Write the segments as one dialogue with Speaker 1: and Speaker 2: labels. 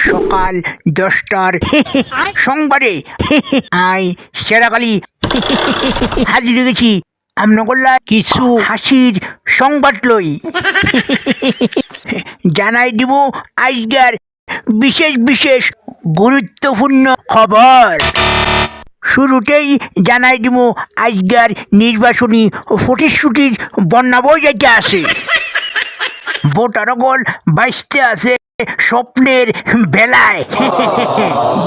Speaker 1: সকাল 10টার সংবাদে আই সেরাকালি হাজির গেছি আমনগল্লা কিছু হাসির সংবাদ লই। জানাই দিব আজকের বিশেষ বিশেষ গুরুত্বপূর্ণ খবর। শুরুতেই জানাই দিব আজকের নির্বাচনী প্রতিশ্রুতির বন্যা বই যাইতে আছে। ভোটারগণ বাঁচতে আছে স্বপ্নের বেলায়।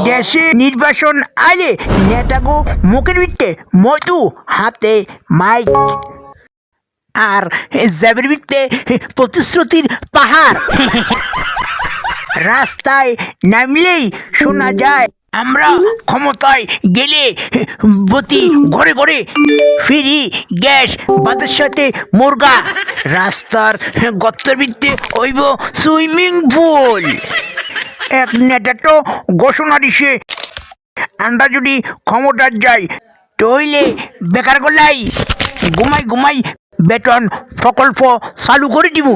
Speaker 1: দেশে নির্বাচন আলে নেতাগো মুখের ভিত্তে মধু, হাতে মাইক আর জেবের ভিত্তে প্রতিশ্রুতির পাহাড়। রাস্তায় নামলেই শোনা যায় আমরা ক্ষমতায় গেলে প্রতি ঘরে ঘরে ফ্রি গ্যাস, ভাতের সাথে মুরগা, রাস্তার গর্তের ভিত্তে হইব সুইমিং পুল। এক নেতা তো ঘোষণা দিছে আমরা যদি ক্ষমতার যাই তইলে বেকার গলাই ঘুমাই ঘুমাই বেতন প্রকল্প চালু করে দিব।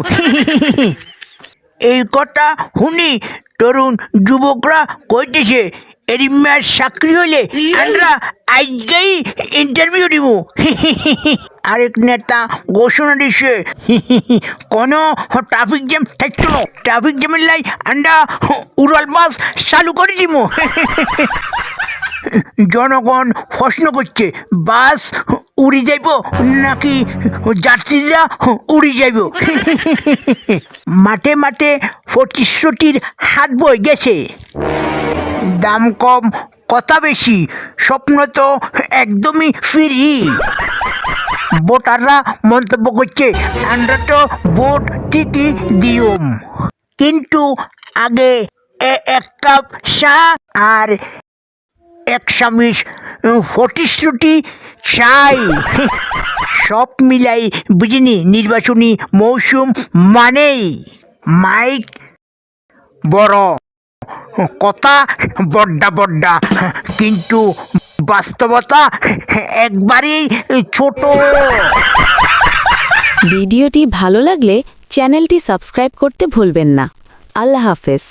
Speaker 1: এই কথা শুনি তরুণ যুবকরা কইতেছে এরিমার চাকরি হইলে আমরা আজকেই ইন্টারভিউ দিব। আরেক নেতা ঘোষণা দিছে কোনো ট্রাফিক জ্যাম থাকতো না, ট্রাফিক জ্যামের লাই আমরা উড়াল বাস চালু করে দিব। জনগণ প্রশ্ন করছে বাস উড়ে যাইব নাকি যাত্রীরা উড়ে যাইব। মাঠে মাঠে প্রতিশ্রুতির হাত বই গেছে। দাম কম কথা বেশি, স্বপ্ন তো একদমই ফ্রি। ভোটাররা মন্তব্য করছে আমরা তো ভোট ঠিকই দিওম, কিন্তু আগে এক কাপ চা আর এক চামিচ প্রতিশ্রুতি চাই। সব মিলাই বুঝিনি নির্বাচনী মৌসুম মানেই মাইক বড়, কথা বড্ডা বড্ডা, কিন্তু বাস্তবতা একবারেই ছোট।
Speaker 2: ভিডিওটি ভালো লাগলে চ্যানেলটি সাবস্ক্রাইব করতে ভুলবেন না। আল্লাহ হাফেজ।